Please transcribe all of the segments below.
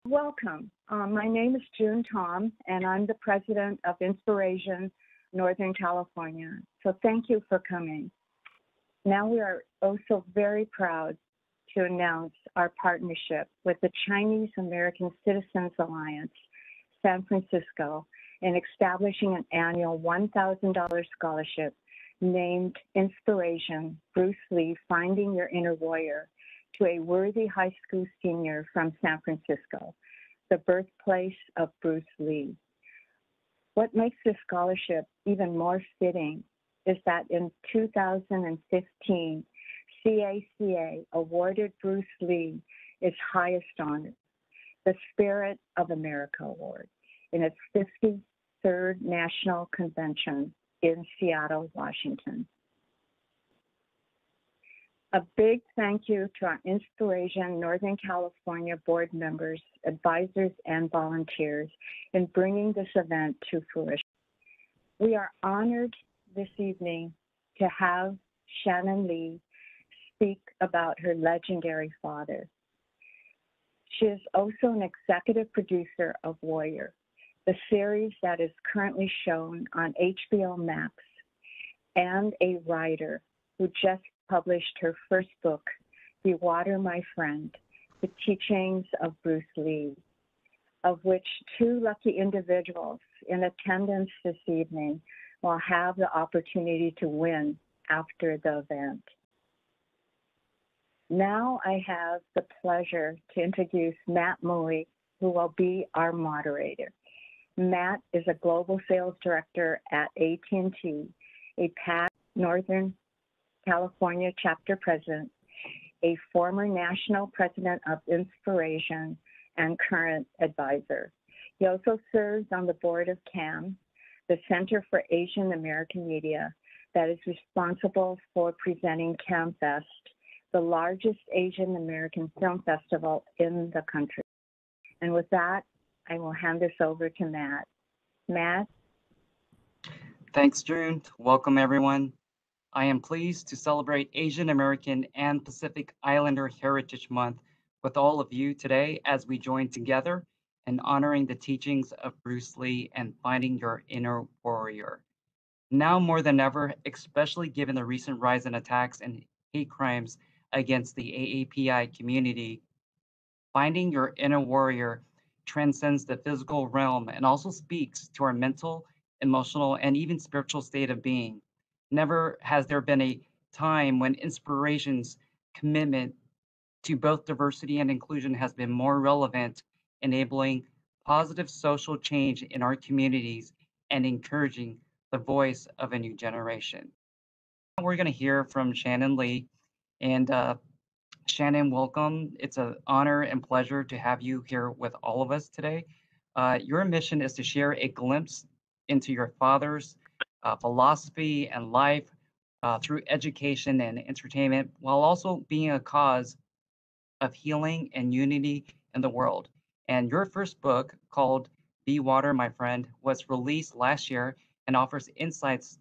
Welcome. My name is June Tom, and I'm the president of Inspiration Northern California. So thank you for coming. Now we are also very proud to announce our partnership with the Chinese American Citizens Alliance, San Francisco, in establishing an annual $1,000 scholarship named Inspiration Bruce Lee Finding Your Inner Warrior to a worthy high school senior from San Francisco, the birthplace of Bruce Lee. What makes this scholarship even more fitting is that in 2015, CACA awarded Bruce Lee its highest honor, the Spirit of America Award, in its 53rd National Convention in Seattle, Washington. A big thank you to our Inspiration Northern California board members, advisors, and volunteers in bringing this event to fruition. We are honored this evening to have Shannon Lee speak about her legendary father. She is also an executive producer of Warrior, the series that is currently shown on HBO Max, and a writer who just published her first book, Be Water, My Friend, The Teachings of Bruce Lee, of which two lucky individuals in attendance this evening will have the opportunity to win after the event. Now I have the pleasure to introduce Matt Mui, who will be our moderator. Matt is a global sales director at AT&T, a past Northern California chapter president, a former national president of Inspiration, and current advisor. He also serves on the board of CAM, the Center for Asian American Media, that is responsible for presenting CAMFest, the largest Asian American film festival in the country. And with that, I will hand this over to Matt. Matt? Thanks, June. Welcome, everyone. I am pleased to celebrate Asian American and Pacific Islander Heritage Month with all of you today as we join together in honoring the teachings of Bruce Lee and finding your inner warrior. Now more than ever, especially given the recent rise in attacks and hate crimes against the AAPI community, finding your inner warrior transcends the physical realm and also speaks to our mental, emotional, and even spiritual state of being. Never has there been a time when Inspiration's commitment to both diversity and inclusion has been more relevant, enabling positive social change in our communities and encouraging the voice of a new generation. We're going to hear from Shannon Lee. And Shannon, welcome. It's an honor and pleasure to have you here with all of us today. Your mission is to share a glimpse into your father's philosophy and life through education and entertainment, while also being a cause of healing and unity in the world. And your first book, called Be Water, My Friend, was released last year and offers insights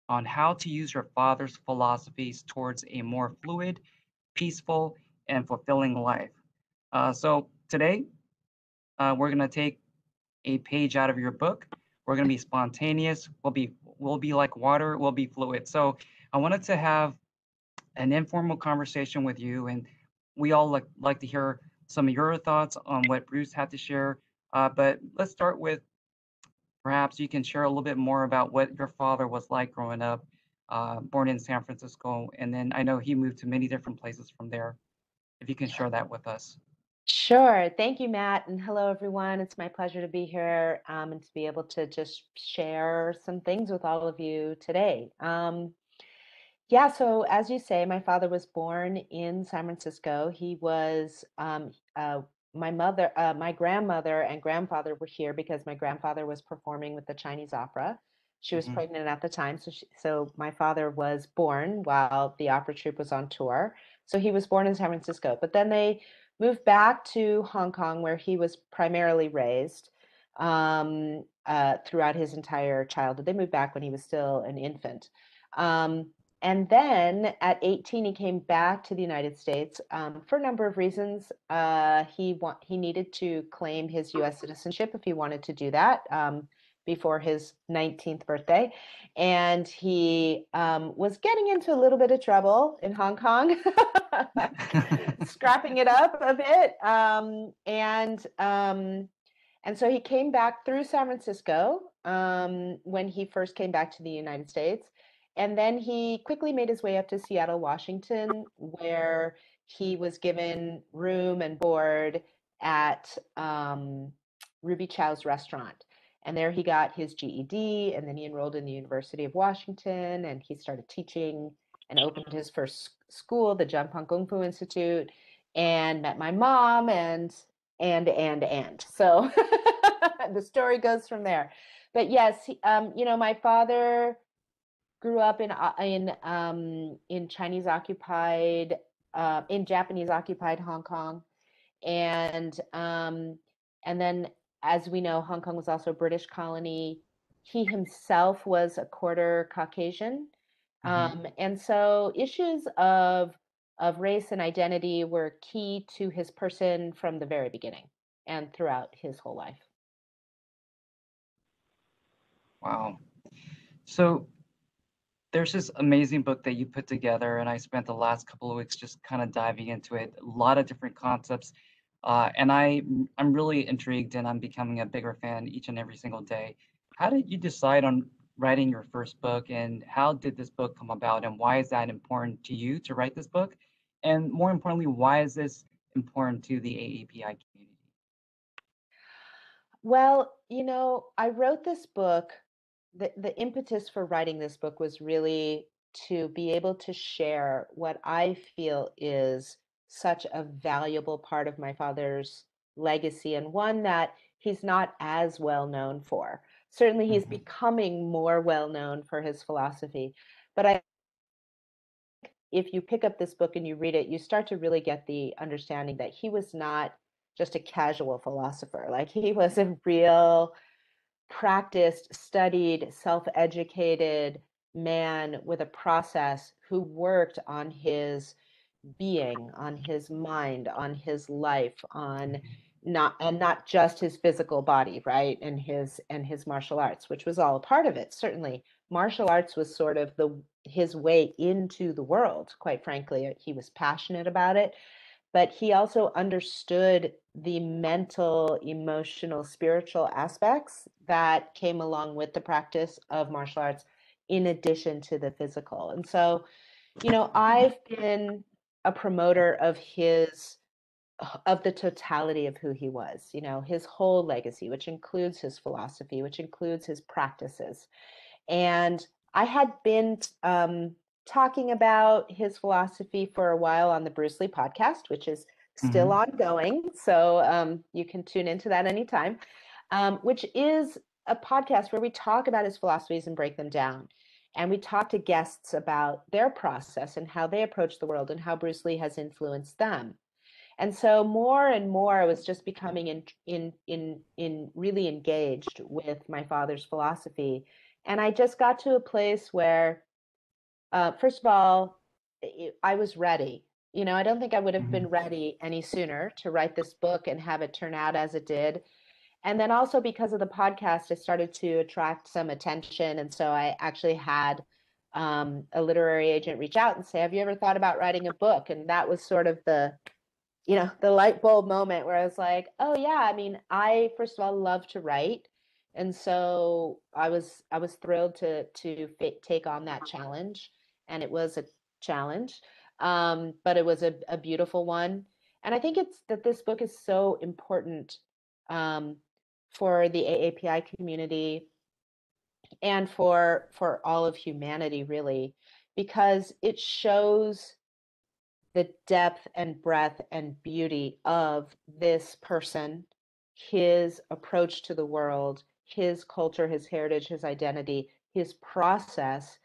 on how to use your father's philosophies towards a more fluid, peaceful, and fulfilling life. So today, we're going to take a page out of your book. We're going to be spontaneous. We'll be like water. We'll be fluid. So I wanted to have an informal conversation with you, and we all like to hear some of your thoughts on what Bruce had to share. But let's start with, perhaps you can share a little bit more about what your father was like growing up, born in San Francisco, and then I know he moved to many different places from there. If you can share that with us. Sure. Thank you, Matt. And hello, everyone. It's my pleasure to be here and to be able to just share some things with all of you today. Yeah, so as you say, my father was born in San Francisco. He was, my mother, my grandmother and grandfather were here because my grandfather was performing with the Chinese opera. She was Hmm. pregnant at the time, so my father was born while the opera troupe was on tour. So he was born in San Francisco, but then they moved back to Hong Kong, where he was primarily raised throughout his entire childhood. They moved back when he was still an infant. Um, And then at 18, he came back to the United States for a number of reasons. He needed to claim his U.S. citizenship if he wanted to do that before his 19th birthday. And he was getting into a little bit of trouble in Hong Kong, scrapping it up a bit. And so he came back through San Francisco when he first came back to the United States. And then he quickly made his way up to Seattle, Washington, where he was given room and board at Ruby Chow's restaurant. And there he got his GED, and then he enrolled in the University of Washington, and he started teaching and opened his first school, the Jianpeng Kung Fu Institute, and met my mom, and. So the story goes from there. But yes, my father grew up in Chinese occupied, in Japanese occupied Hong Kong, and then, as we know, Hong Kong was also a British colony. He himself was a quarter Caucasian, and so issues of race and identity were key to his person from the very beginning and throughout his whole life. Wow. So there's this amazing book that you put together, and I spent the last couple of weeks just kind of diving into it. A lot of different concepts, and I'm really intrigued, and I'm becoming a bigger fan each and every single day. How did you decide on writing your first book, and how did this book come about, and why is that important to you to write this book? And more importantly, why is this important to the AAPI community? Well, I wrote this book. The impetus for writing this book was really to be able to share what I feel is such a valuable part of my father's legacy, and one that he's not as well known for. Certainly, he's Mm-hmm. becoming more well known for his philosophy. But if you pick up this book and you read it, you start to really get the understanding that he was not just a casual philosopher. Like, he was a real practiced, studied, self-educated man with a process who worked on his being, on his mind, on his life, on not just his physical body, right? And his martial arts, which was all a part of it. Certainly, martial arts was sort of his way into the world, quite frankly. He was passionate about it, but he also understood the mental, emotional, spiritual aspects that came along with the practice of martial arts in addition to the physical. And so, I've been a promoter of the totality of who he was, his whole legacy, which includes his philosophy, which includes his practices. And I had been talking about his philosophy for a while on the Bruce Lee podcast, which is still Mm-hmm. ongoing. So you can tune into that anytime, which is a podcast where we talk about his philosophies and break them down. And we talk to guests about their process and how they approach the world and how Bruce Lee has influenced them. And so more and more, I was just becoming in really engaged with my father's philosophy. And I just got to a place where, first of all, I was ready. I don't think I would have Mm-hmm. been ready any sooner to write this book and have it turn out as it did. And then also, because of the podcast, it started to attract some attention. And so I actually had a literary agent reach out and say, "Have you ever thought about writing a book?" And that was sort of the light bulb moment where I was like, oh yeah, I mean, I first of all love to write. And so I was thrilled to take on that challenge. And it was a challenge. But it was a beautiful one. And I think it's that this book is so important um, for the AAPI community and for all of humanity, really, because it shows the depth and breadth and beauty of this person, his approach to the world, his culture, his heritage, his identity, his process,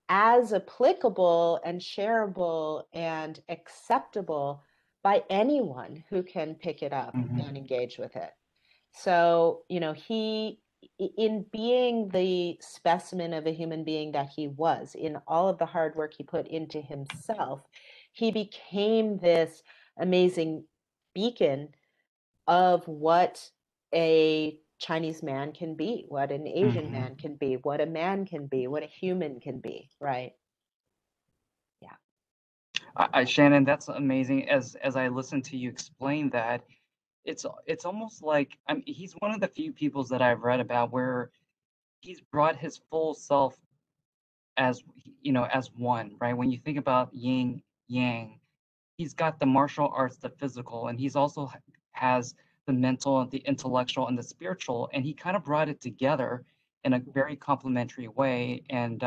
as applicable and shareable and acceptable by anyone who can pick it up Mm-hmm. and engage with it. So, in being the specimen of a human being that he was, in all of the hard work he put into himself, he became this amazing beacon of what a Chinese man can be, what an Asian Hmm. man can be, what a man can be, what a human can be, right? Yeah. Shannon, that's amazing. As I listen to you explain that, it's almost like he's one of the few peoples that I've read about where he's brought his full self as as one, right? When you think about yin yang, he's got the martial arts, the physical, and he's also has the mental and the intellectual and the spiritual, and he kind of brought it together in a very complementary way. And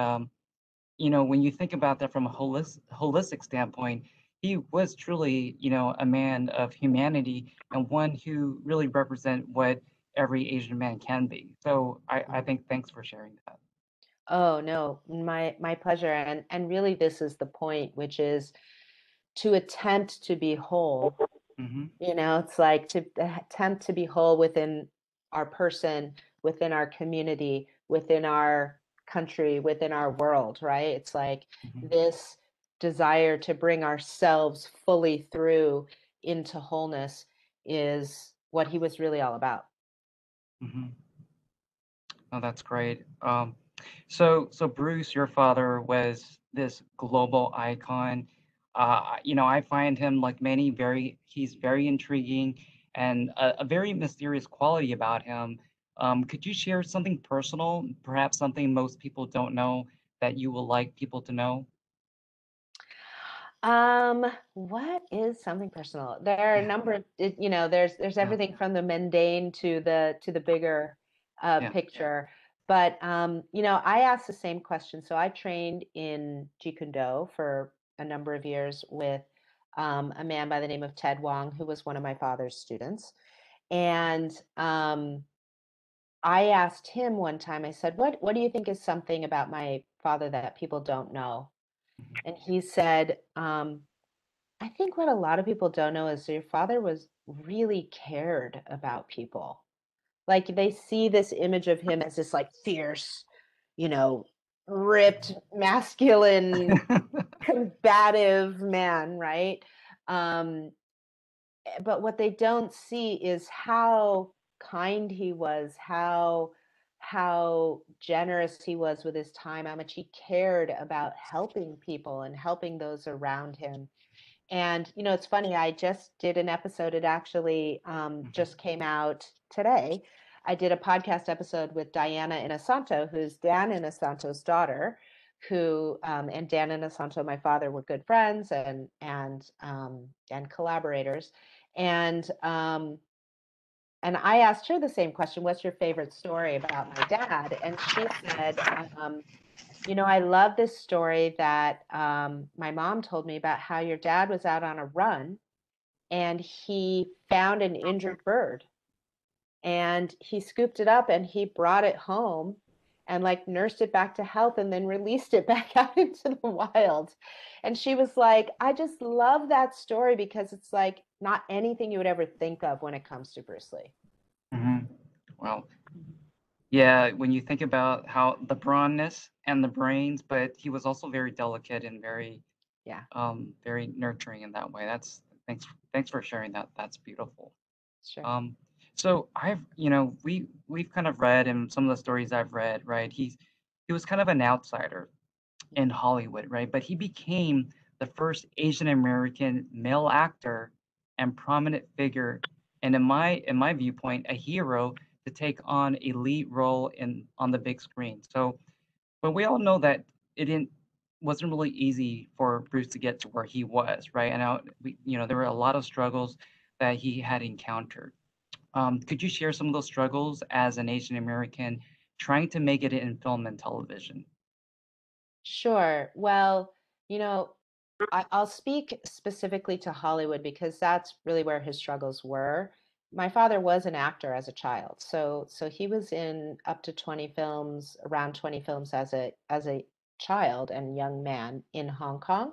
when you think about that from a holistic standpoint, he was truly, a man of humanity and one who really represent what every Asian man can be. So I think thanks for sharing that. Oh no, my pleasure. And really this is the point, which is to attempt to be whole. Hmm. It's like to attempt to be whole within our person, within our community, within our country, within our world, right? It's like Hmm. this desire to bring ourselves fully through into wholeness is what he was really all about. Hmm. Oh, that's great. So Bruce, your father was this global icon. I find him like many he's very intriguing and a very mysterious quality about him. Could you share something personal, perhaps something most people don't know that you would like people to know? What is something personal? There are a Yeah, number of, there's yeah, everything from the mundane to the bigger yeah. picture. But I asked the same question. So I trained in Jeet Kune Do for a number of years with a man by the name of Ted Wong, who was one of my father's students. And I asked him one time, I said, what do you think is something about my father that people don't know? Mhm. And he said, I think what a lot of people don't know is your father was really cared about people. Like they see this image of him as this like fierce, you know, ripped, masculine, combative man, right? Um, but what they don't see is how kind he was, how generous he was with his time, how much he cared about helping people and helping those around him. And it's funny, I just did an episode, it actually Mhm. just came out today. I did a podcast episode with Diana Inosanto, who's Dan Inosanto's daughter, who and Dan Inosanto, my father, were good friends and collaborators. And and I asked her the same question, what's your favorite story about my dad? And she said, I love this story that my mom told me about how your dad was out on a run and he found an injured bird and he scooped it up and he brought it home and like nursed it back to health and then released it back out into the wild. And she was like, I just love that story because it's like not anything you would ever think of when it comes to Bruce Lee. Mhm. Well, yeah, when you think about how the brawnness and the brains, but he was also very delicate and Yeah, very nurturing in that way. Thanks for sharing that. That's beautiful. sure. Um, so we've kind of read in some of the stories I've read, right? He was kind of an outsider in Hollywood, right? But he became the first Asian American male actor and prominent figure, and in my viewpoint, a hero to take on a lead role in on the big screen. So, but we all know that it didn't wasn't really easy for Bruce to get to where he was, right? And there were a lot of struggles that he had encountered. Could you share some of those struggles as an Asian American trying to make it in film and television? Sure. Well, you know, I'll speak specifically to Hollywood because that's really where his struggles were. My father was an actor as a child, so he was in up to 20 films, around 20 films as a child and young man in Hong Kong.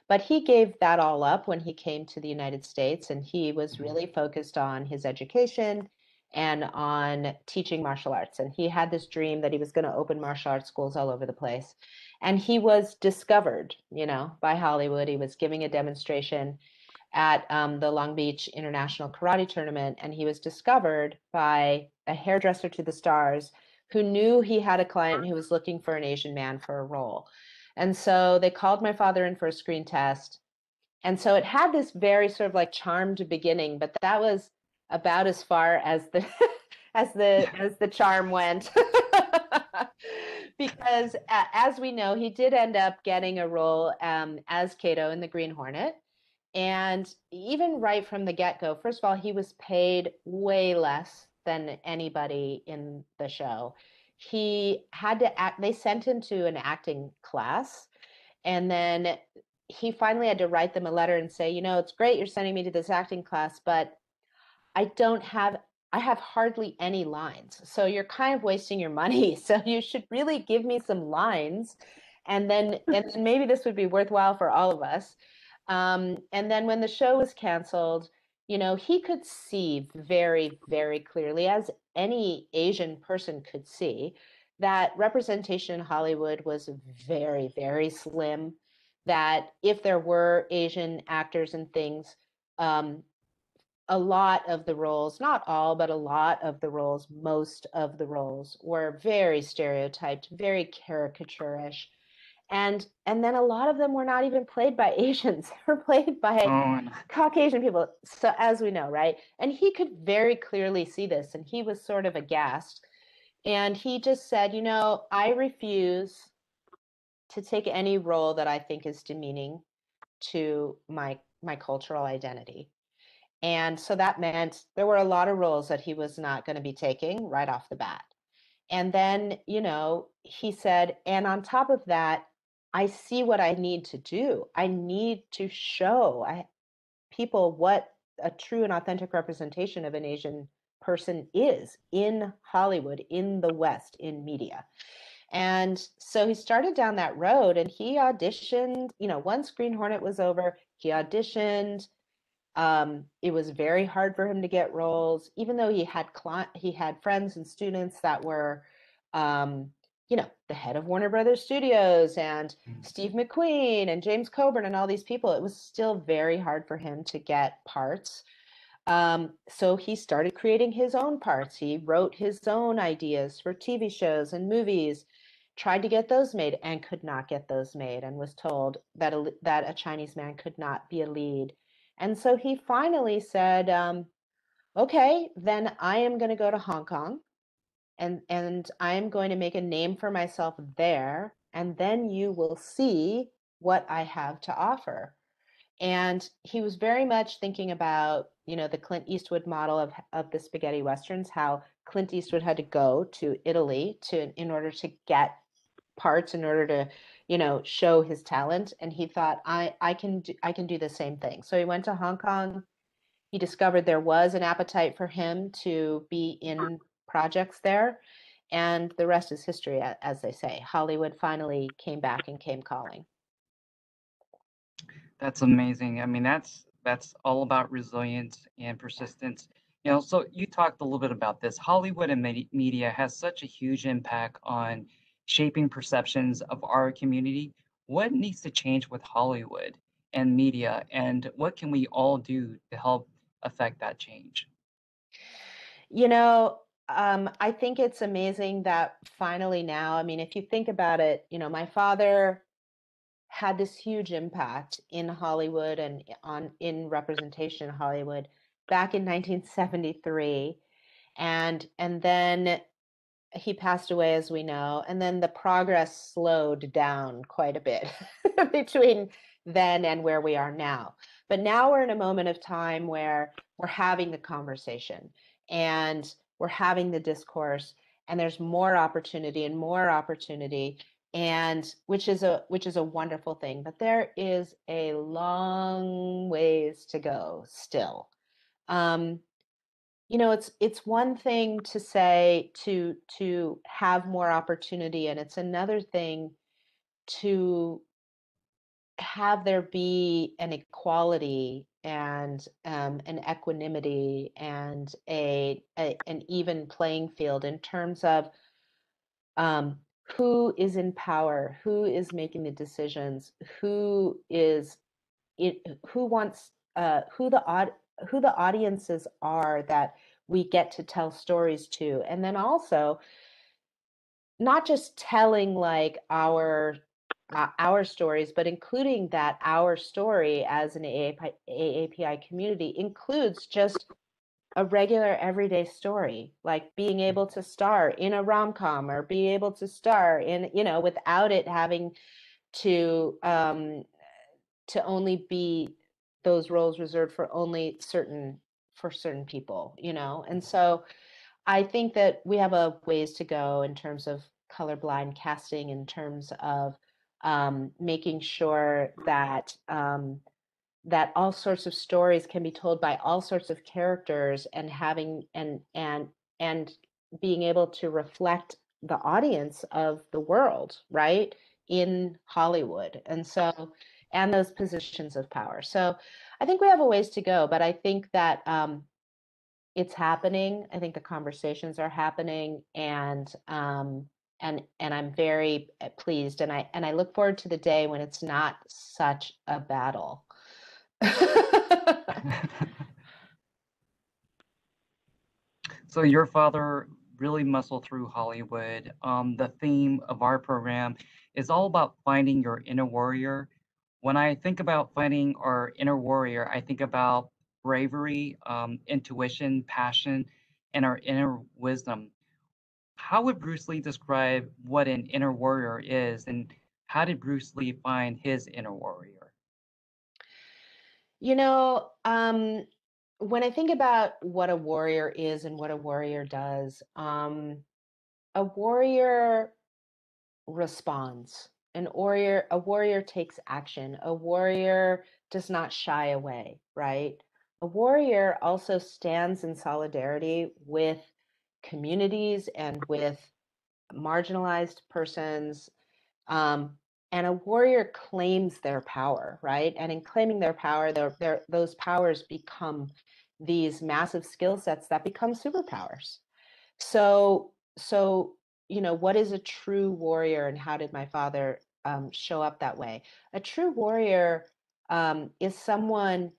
But he gave that all up when he came to the United States, and he was Mhm. really focused on his education and on teaching martial arts. And he had this dream that he was going to open martial arts schools all over the place. And he was discovered, by Hollywood. He was giving a demonstration at the Long Beach International Karate Tournament, and he was discovered by a hairdresser to the stars who knew he had a client who was looking for an Asian man for a role. And so they called my father in for a screen test. And so it had this very sort of like charmed beginning, but that was about as far as the as the charm went. Because as we know, he did end up getting a role as Kato in the Green Hornet. And even right from the get-go, first of all, he was paid way less than anybody in the show. He had to act, they sent him to an acting class, and then he finally had to write them a letter and say, it's great you're sending me to this acting class, but I don't have I have hardly any lines. So you're kind of wasting your money. So you should really give me some lines, and then maybe this would be worthwhile for all of us. And then when the show was canceled, he could see very, very clearly, as any Asian person could see, that representation in Hollywood was very, very slim. That if there were Asian actors and things, um, a lot of the roles, not all, but a lot of the roles, most of the roles were very stereotyped, very caricaturish. And then a lot of them were not even played by Asians. They were played by Oh, no. Caucasian people. So as we know, right? And he could very clearly see this, and he was sort of aghast. And he just said, I refuse to take any role that I think is demeaning to my cultural identity. And so that meant there were a lot of roles that he was not going to be taking right off the bat. And then, he said, and on top of that, I see what I need to do. I need to show people what a true and authentic representation of an Asian person is in Hollywood, in the West, in media. And so he started down that road, and he auditioned, once Green Hornet was over, he auditioned. It was very hard for him to get roles, even though he had friends and students that were, um, the head of Warner Brothers Studios and Steve McQueen and James Coburn and all these people. It was still very hard for him to get parts. So he started creating his own parts. He wrote his own ideas for TV shows and movies, tried to get those made and could not get those made, and was told that a Chinese man could not be a lead. And so he finally said, okay, then I am going to go to Hong Kong, and I am going to make a name for myself there, and then you will see what I have to offer. And he was very much thinking about, the Clint Eastwood model of the spaghetti westerns, how Clint Eastwood had to go to Italy in order to get parts, in order to, show his talent. And he thought, I can do the same thing. So he went to Hong Kong. He discovered there was an appetite for him to be in projects there. And the rest is history, as they say. Hollywood finally came back and came calling. That's amazing. I mean, that's all about resilience and persistence. So you talked a little bit about this. Hollywood and media has such a huge impact on shaping perceptions of our community. What needs to change with Hollywood and media, and what can we all do to help affect that change? You know, I think it's amazing that finally now, I mean, if you think about it, my father had this huge impact in Hollywood and in representation in Hollywood back in 1973. And then he passed away, as we know, and then the progress slowed down quite a bit between then and where we are now. But now we're in a moment of time where we're having the conversation, and we're having the discourse, and there's more opportunity and more opportunity, and which is a wonderful thing. But there is a long ways to go still. Um, it's one thing to say to have more opportunity, and it's another thing to have there be an equality and an equanimity and an even playing field in terms of um, who is in power, who is making the decisions, who is it, who wants who the audiences are that we get to tell stories to, and then also not just telling like our stories, but including that our story as an AAPI community includes just a regular everyday story, like being able to star in a rom-com or be able to star in, without it having to only be those roles reserved for only certain people, and so I think that we have a ways to go in terms of colorblind casting, in terms of making sure that that all sorts of stories can be told by all sorts of characters, and having and being able to reflect the audience of the world, right, in Hollywood. And so, and those positions of power. So I think we have a ways to go, but I think that it's happening. I think the conversations are happening, and I'm very pleased, and I look forward to the day when it's not such a battle. So your father really muscled through Hollywood. The theme of our program is all about finding your inner warrior. When I think about finding our inner warrior, I think about bravery, intuition, passion, and our inner wisdom. How would Bruce Lee describe what an inner warrior is, and how did Bruce Lee find his inner warrior? You know, when I think about what a warrior is and what a warrior does, a warrior responds. A warrior takes action. A warrior does not shy away, right? A warrior also stands in solidarity with communities and with marginalized persons. Um, and a warrior claims their power, right? And in claiming their power, those powers become these massive skill sets that become superpowers. So, what is a true warrior, and how did my father show up that way? A true warrior is someone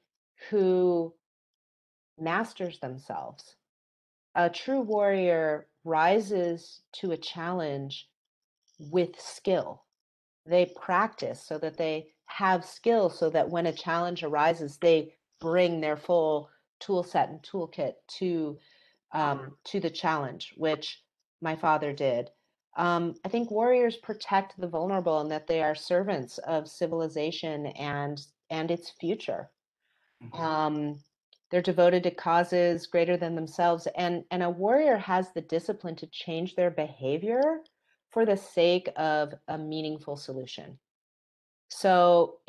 who masters themselves. A true warrior rises to a challenge with skill. They practice so that they have skill, so that when a challenge arises, they bring their full tool set and toolkit to the challenge, which my father did. I think warriors protect the vulnerable, and that they are servants of civilization and its future. Mhm. They're devoted to causes greater than themselves, and a warrior has the discipline to change their behavior for the sake of a meaningful solution. So,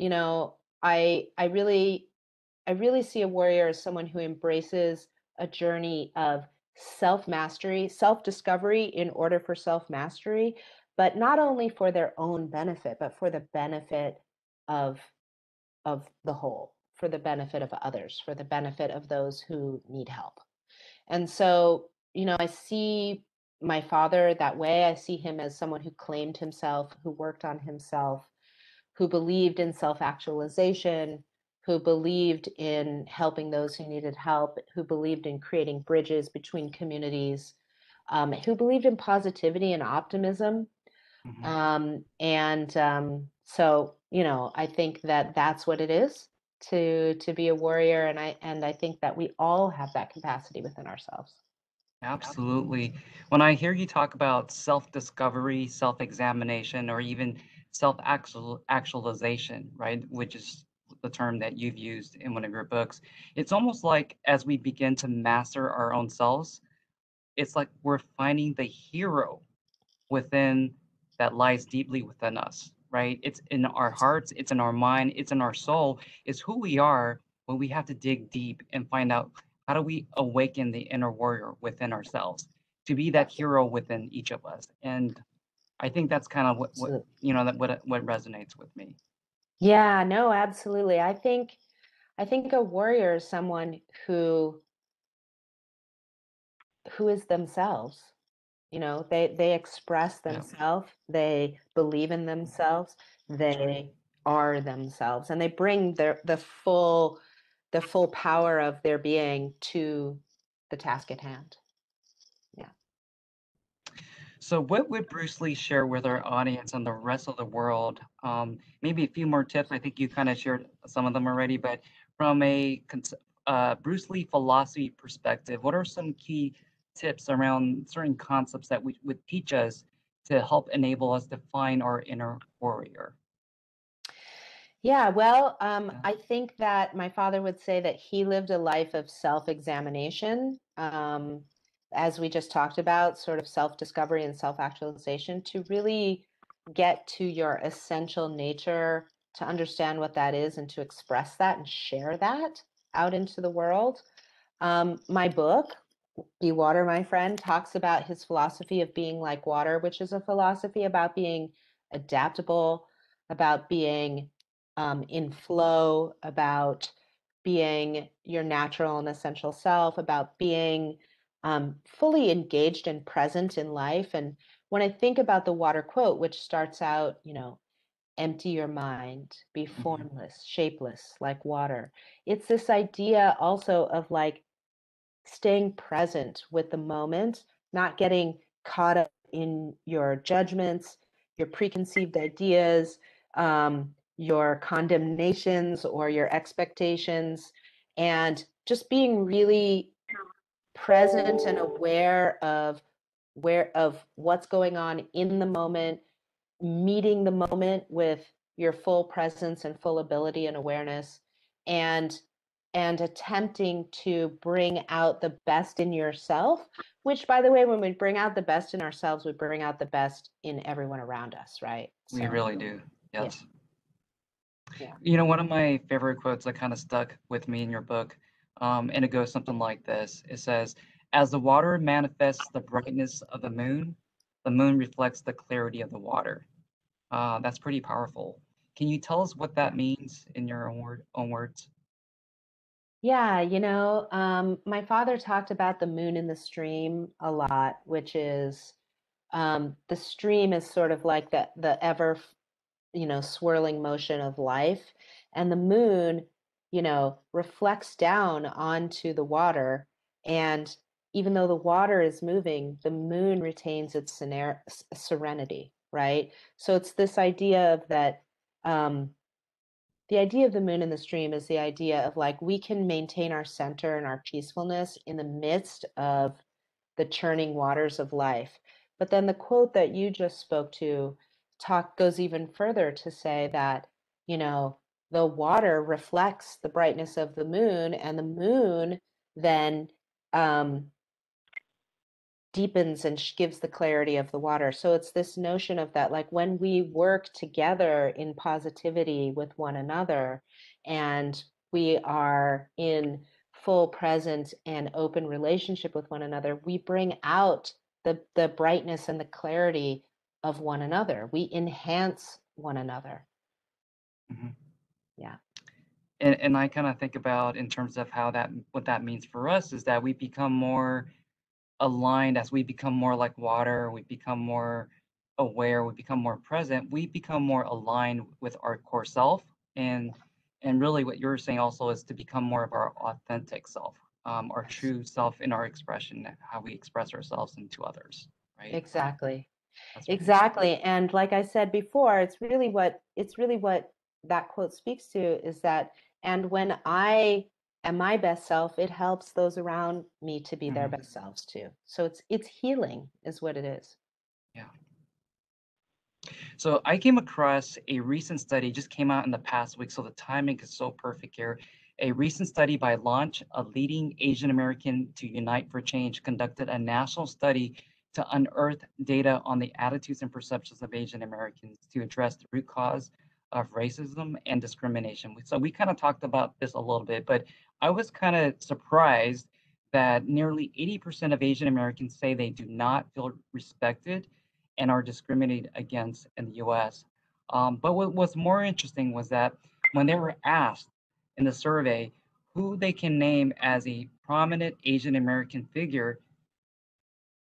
I really see a warrior as someone who embraces a journey of self-mastery, self-discovery in order for self-mastery, but not only for their own benefit, but for the benefit of the whole, for the benefit of others, for the benefit of those who need help. And so, I see my father that way. I see him as someone who claimed himself, who worked on himself, who believed in self-actualization, who believed in helping those who needed help, who believed in creating bridges between communities, who believed in positivity and optimism. Mhm. So, I think that that's what it is to be a warrior, and I think that we all have that capacity within ourselves. Absolutely. When I hear you talk about self-discovery, self-examination, or even self-actualization, right, which is the term that you've used in one of your books, it's almost like as we begin to master our own selves, it's like we're finding the hero within that lies deeply within us, right? It's in our hearts, it's in our mind, it's in our soul. It's who we are, but we have to dig deep and find out how do we awaken the inner warrior within ourselves to be that hero within each of us. And I think that's kind of what Absolutely. what resonates with me. Yeah, no, absolutely. I think a warrior is someone who is themselves. You know, they express Yeah. themselves, they believe in themselves, they are themselves, and they bring the full power of their being to the task at hand. Yeah. So, what would Bruce Lee share with our audience and the rest of the world? Maybe a few more tips. I think you kind of shared some of them already, but from a Bruce Lee philosophy perspective, what are some key tips around certain concepts that would teach us to help enable us to find our inner warrior? Yeah, well, Yeah. I think that my father would say that he lived a life of self-examination, as we just talked about, sort of self-discovery and self-actualization to really get to your essential nature, to understand what that is, and to express that and share that out into the world. My book, Be Water, My Friend, talks about his philosophy of being like water, which is a philosophy about being adaptable, about being in flow, about being your natural and essential self, about being fully engaged and present in life. And when I think about the water quote, which starts out, empty your mind, be Mhm. formless, shapeless, like water, it's this idea also of like staying present with the moment, not getting caught up in your judgments, your preconceived ideas, your condemnations or your expectations, and just being really present and aware of what's going on in the moment, meeting the moment with your full presence and full ability and awareness, and attempting to bring out the best in yourself, which, by the way, when we bring out the best in ourselves, we bring out the best in everyone around us, right? We So really do. yeah. Yes. Yeah. One of my favorite quotes that kind of stuck with me in your book, and it goes something like this. It says, "As the water manifests the brightness of the moon reflects the clarity of the water." That's pretty powerful. Can you tell us what that means in your own words? Yeah, my father talked about the moon in the stream a lot, which is the stream is sort of like the ever, swirling motion of life, and the moon, reflects down onto the water, and even though the water is moving, the moon retains its serenity, right? So it's this idea of that. The idea of the moon in the stream is the idea of like we can maintain our center and our peacefulness in the midst of the churning waters of life. But then the quote that you just spoke to goes even further to say that, you know, the water reflects the brightness of the moon, and the moon then um, deepens and gives the clarity of the water. So it's this notion of that, like when we work together in positivity with one another, and we are in full present and open relationship with one another, we bring out the brightness and the clarity of one another. We enhance one another. Mhm. Yeah. And I kind of think about in terms of what that means for us is that we become more aligned as we become more like water, we become more aware, we become more present, we become more aligned with our core self. And really what you're saying also is to become more of our authentic self, our Yes. true self in our expression, how we express ourselves into others, right? Exactly. That's really Exactly. And like I said before, it's really what that quote speaks to is that, and when I am my best self, it helps those around me to be their mhm, best selves too. So it's healing is what it is. yeah. So I came across a recent study, just came out in the past week, so the timing is so perfect here. A recent study by Launch, a leading Asian American to Unite for Change, conducted a national study to unearth data on the attitudes and perceptions of Asian Americans to address the root cause of racism and discrimination. So we kind of talked about this a little bit, but I was kind of surprised that nearly 80% of Asian Americans say they do not feel respected and are discriminated against in the US. But what was more interesting was that when they were asked in the survey who they can name as a prominent Asian American figure,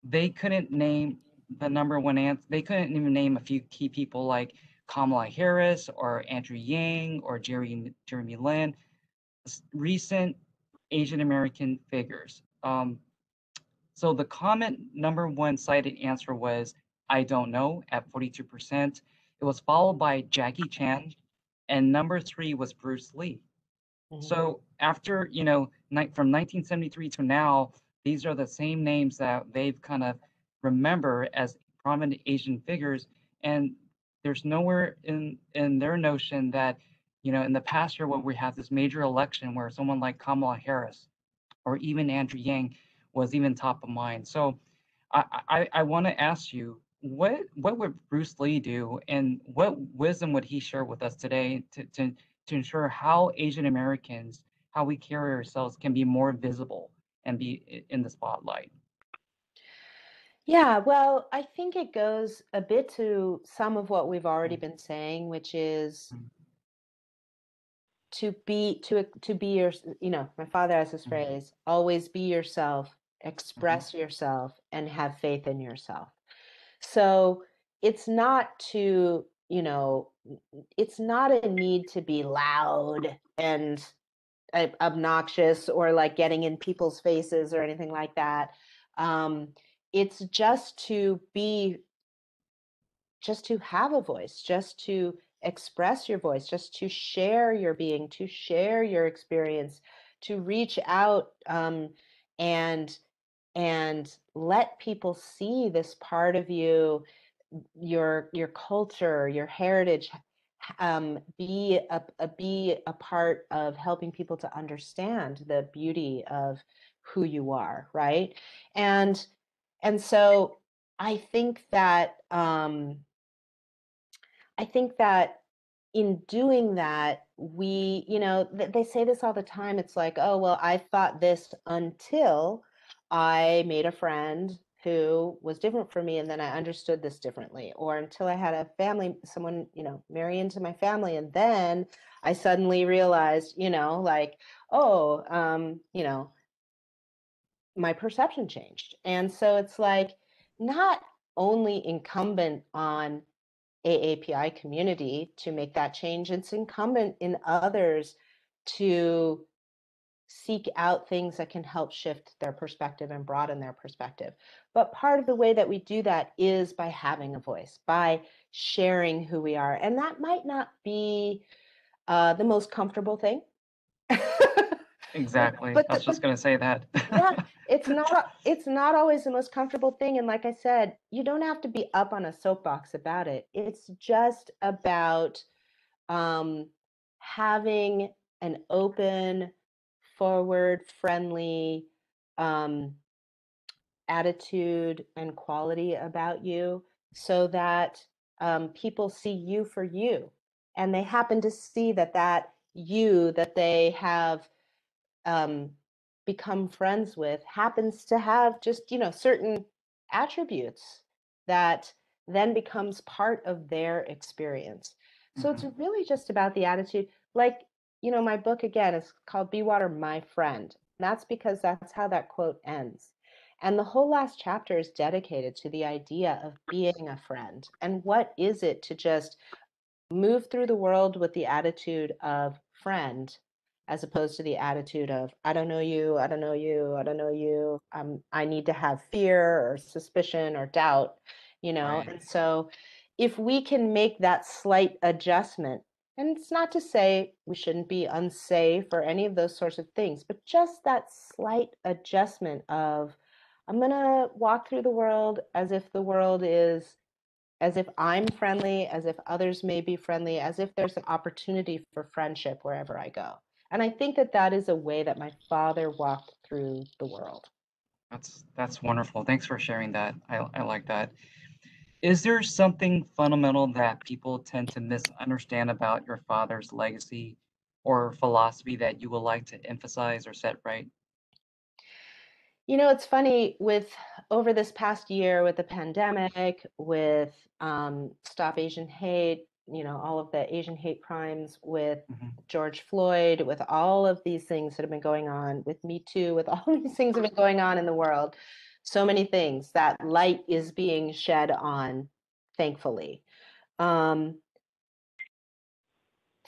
they couldn't name the number one answer. They couldn't even name a few key people like Kamala Harris or Andrew Yang or Jeremy Lin, recent Asian American figures. So the comment number one cited answer was, I don't know, at 42%. It was followed by Jackie Chan, and number three was Bruce Lee. So after, from 1973 to now, these are the same names that they've kind of remember as prominent Asian figures. And there's nowhere in their notion that, in the past year when we have this major election where someone like Kamala Harris or even Andrew Yang was even top of mind. So I want to ask you, what would Bruce Lee do, and what wisdom would he share with us today to ensure how Asian Americans, how we carry ourselves, can be more visible and be in the spotlight? Yeah, well, I think it goes a bit to some of what we've already been saying, which is to be your, my father has this phrase, always be yourself, express yourself, and have faith in yourself. So it's not to, it's not a need to be loud and obnoxious or like getting in people's faces or anything like that. It's just to have a voice, just to express your voice, just to share your being, to share your experience, to reach out and let people see this part of you, your culture, your heritage, be a part of helping people to understand the beauty of who you are, right? And so I think that in doing that, we, they say this all the time. It's like, oh, well, I thought this until I made a friend who was different from me, and then I understood this differently, or until I had a family, someone, marry into my family, and then I suddenly realized, like, oh, my perception changed. And so it's like not only incumbent on AAPI community to make that change, it's incumbent in others to seek out things that can help shift their perspective and broaden their perspective. But part of the way that we do that is by having a voice, by sharing who we are. And that might not be the most comfortable thing. Exactly. I was just going to say that. Yeah, it's not always the most comfortable thing. And like I said, you don't have to be up on a soapbox about it. It's just about having an open, forward, friendly attitude and quality about you, so that people see you for you, and they happen to see that you that they have become friends with happens to have just, certain attributes that then becomes part of their experience. So it's really just about the attitude. Like, my book again is called Be Water, My Friend. That's because that's how that quote ends. And the whole last chapter is dedicated to the idea of being a friend. And what is it to just move through the world with the attitude of friend, as opposed to the attitude of I don't know you, I don't know you, I don't know you. I need to have fear or suspicion or doubt, Right. And so if we can make that slight adjustment, and it's not to say we shouldn't be unsafe or any of those sorts of things, but just that slight adjustment of I'm going to walk through the world as if the world is, as if I'm friendly, as if others may be friendly, as if there's an opportunity for friendship wherever I go. And I think that is a way that my father walked through the world. That's wonderful. Thanks for sharing that. I like that. Is there something fundamental that people tend to misunderstand about your father's legacy or philosophy that you would like to emphasize or set right? It's funny with over this past year with the pandemic, with Stop Asian Hate, all of the Asian hate crimes, with Hmm. George Floyd, with all of these things that have been going on, with Me Too, with all these things that have been going on in the world, so many things that light is being shed on, thankfully. Um,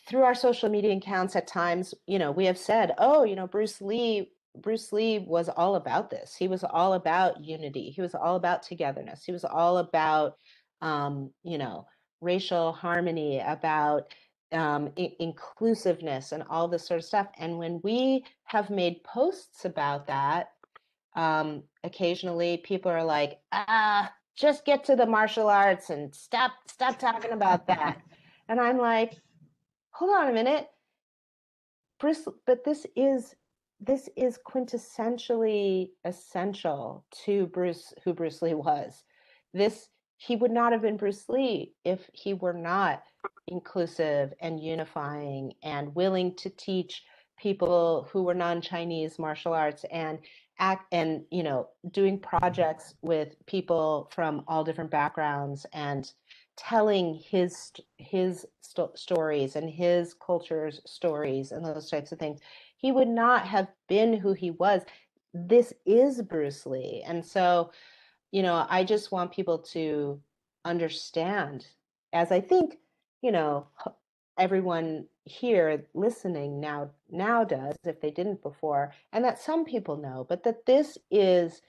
through our social media accounts at times, we have said, oh, Bruce Lee was all about this. He was all about unity. He was all about togetherness. He was all about, racial harmony, about inclusiveness and all this sort of stuff. And when we have made posts about that, occasionally people are like, just get to the martial arts and stop talking about that. And I'm like, hold on a minute, Bruce, but this is quintessentially essential to who Bruce Lee was. He would not have been Bruce Lee if he were not inclusive and unifying and willing to teach people who were non-Chinese martial arts and doing projects with people from all different backgrounds and telling his stories and his culture's stories and those types of things. He would not have been who he was. This is Bruce Lee. And so, I just want people to understand, as I think, everyone here listening now does, if they didn't before, and that some people know, but that this is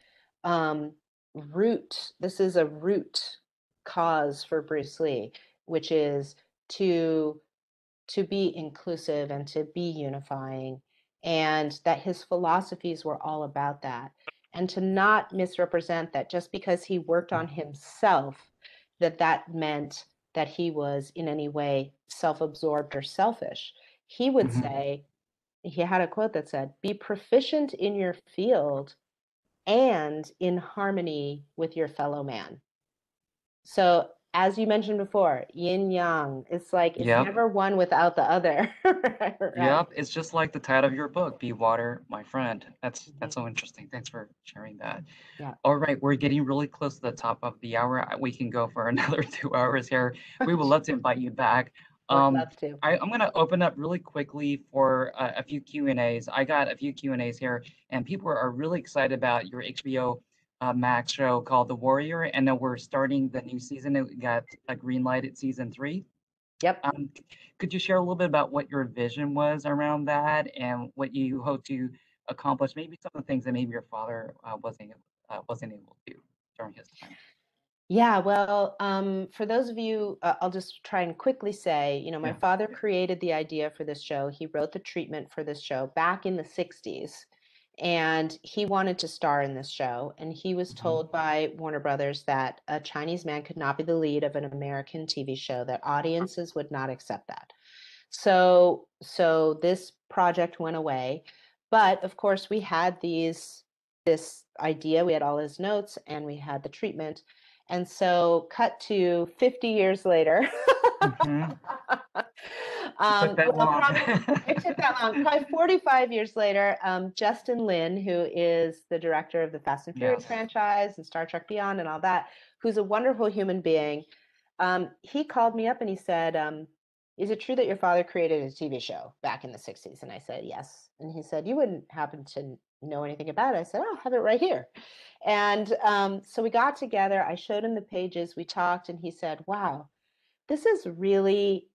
this is a root cause for Bruce Lee, which is to be inclusive and to be unifying, and that his philosophies were all about that, and to not misrepresent that just because he worked on himself, that meant that he was in any way self-absorbed or selfish. He would Hmm. say, he had a quote that said, be proficient in your field and in harmony with your fellow man. So as you mentioned before, yin yang, it's like it's Yep. never one without the other. Right. Yep. It's just like the title of your book, Be Water, My Friend. That's Mhm. so interesting. Thanks for sharing that. Yeah. All right, we're getting really close to the top of the hour. We can go for another 2 hours here. We would love to invite you back. Would love to. I'm going to open up really quickly for a few Q&As. I got a few Q&As here, and people are really excited about your HBO Max show called The Warrior. And then we're starting the new season. It got a green light at season 3. Yep. Could you share a little bit about what your vision was around that and what you hope to accomplish? Maybe some of the things that maybe your father wasn't able to do during his time. Yeah, well, for those of you, I'll just try and quickly say, my Yeah. father created the idea for this show. He wrote the treatment for this show back in the 60s, and he wanted to star in this show. And he was Hmm. told by Warner Brothers that a Chinese man could not be the lead of an American TV show, that audiences would not accept that. So this project went away. But of course, we had this idea, we had all his notes, and we had the treatment. And so, cut to 50 years later. Hmm. It took that Well, long. probably it took that long. Probably 45 years later, Justin Lin, who is the director of the Fast and Furious Yes. franchise and Star Trek Beyond and all that, who's a wonderful human being, he called me up and he said, is it true that your father created a TV show back in the 60s? And I said, yes. And he said, you wouldn't happen to know anything about it. I said, oh, I have it right here. And so we got together. I showed him the pages. We talked, and he said, wow, this is really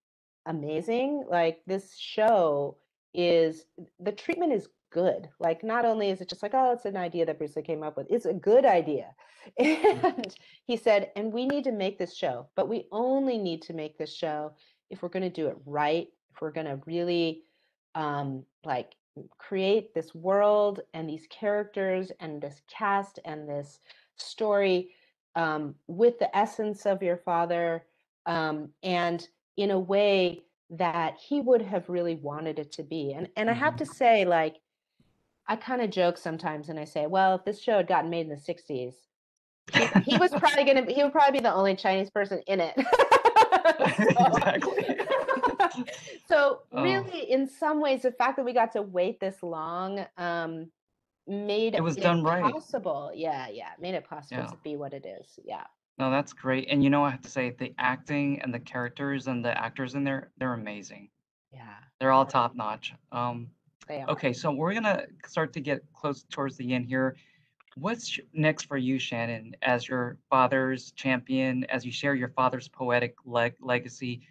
amazing. Like, this show the treatment is good. Like, not only is it just like, oh, it's an idea that Bruce Lee came up with, it's a good idea. And he said, and we need to make this show, but we only need to make this show if we're going to do it right, if we're going to really like create this world and these characters and this cast and this story with the essence of your father, and in a way that he would have really wanted it to be. And I have to say, like, I kind of joke sometimes and I say, well, if this show had gotten made in the 60s, he would probably be the only Chinese person in it. Exactly. So Oh, really, in some ways, the fact that we got to wait this long made it was it done right. possible. Yeah, made it possible Yeah. to be what it is. Yeah. No, that's great. And you know, I have to say, the acting and the characters and the actors in there, they're amazing. Yeah, They're all yeah, top notch. they are. Okay, so we're gonna start to get close towards the end here. What's next for you, Shannon, as your father's champion, as you share your father's poetic legacy?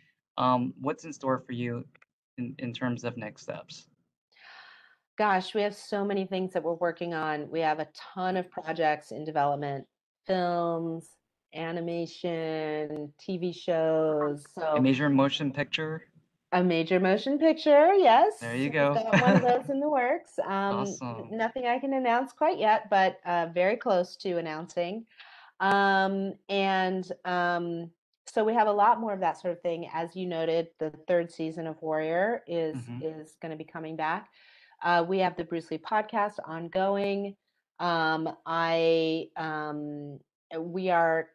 What's in store for you in terms of next steps? Gosh, we have so many things that we're working on. We have a ton of projects in development, films, animation, TV shows. A So major motion picture? a major motion picture, There yes. you We've go. got one of those in the works. Awesome. Nothing I can announce quite yet, but very close to announcing. And so we have a lot more of that sort of thing. As you noted, the third season of Warrior Hmm. is going to be coming back. We have the Bruce Lee podcast ongoing. I We are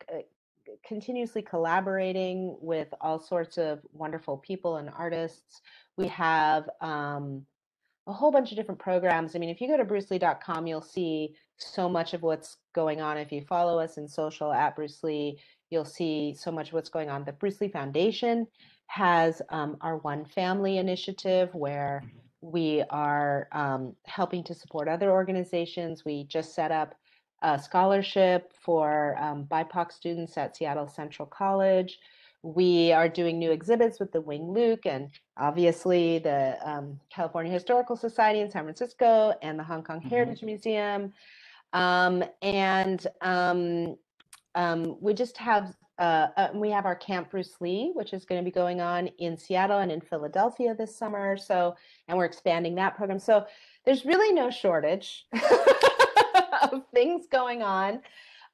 continuously collaborating with all sorts of wonderful people and artists. We have a whole bunch of different programs. I mean, if you go to brucelee.com, you'll see so much of what's going on. If you follow us in social at Bruce Lee, you'll see so much of what's going on. The Bruce Lee Foundation has our One Family initiative where we are helping to support other organizations. We just set up a scholarship for BIPOC students at Seattle Central College. We are doing new exhibits with the Wing Luke and obviously the California Historical Society in San Francisco and the Hong Kong Hmm. Heritage Museum. And we just have we have our Camp Bruce Lee, which is going to be going on in Seattle and in Philadelphia this summer. So, and we're expanding that program. So there's really no shortage of things going on.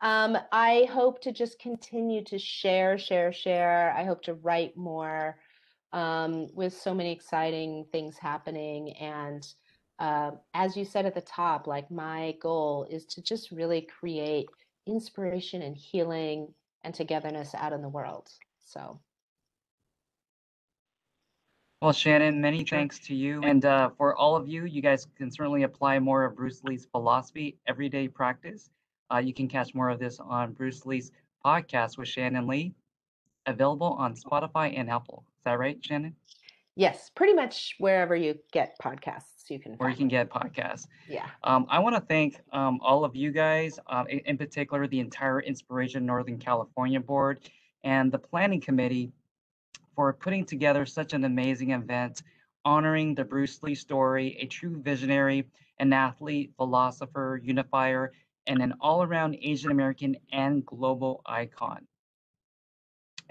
I hope to just continue to share. I hope to write more with so many exciting things happening. And as you said at the top, like my goal is to just really create inspiration and healing and togetherness out in the world. So, Well, Shannon, many thanks to you. And for all of you, you guys can certainly apply more of Bruce Lee's philosophy, everyday practice. You can catch more of this on Bruce Lee's podcast with Shannon Lee, available on Spotify and Apple. Is that right, Shannon? yes, pretty much wherever you get podcasts, you can Where you find can it. get podcasts. Yeah. I want to thank all of you guys, in particular, the entire Inspiration Northern California board and the planning committee for putting together such an amazing event, honoring the Bruce Lee story, a true visionary, an athlete, philosopher, unifier, and an all around Asian American and global icon.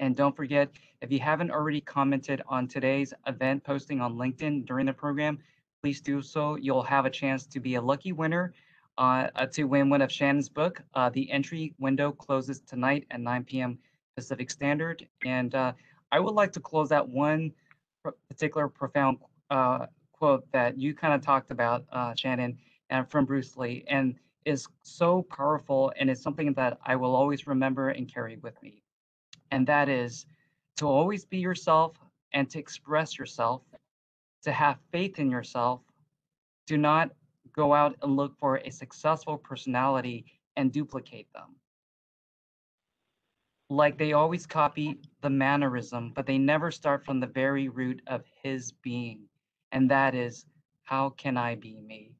And don't forget, if you haven't already commented on today's event posting on LinkedIn during the program, please do so. You'll have a chance to be a lucky winner to win one of Shannon's book. The entry window closes tonight at 9 p.m. Pacific Standard. And I would like to close out one particular profound quote that you kind of talked about, Shannon, and from Bruce Lee, and is so powerful, and it's something that I will always remember and carry with me, and that is to always be yourself and to express yourself, to have faith in yourself. Do not go out and look for a successful personality and duplicate them. Like they always copy the mannerism, but they never start from the very root of his being. And that is, how can I be me?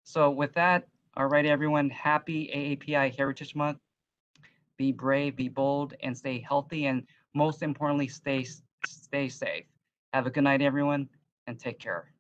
So, with that, all right, everyone, happy AAPI Heritage Month. Be brave, be bold, and stay healthy. And most importantly, stay safe. Have a good night, everyone, and take care.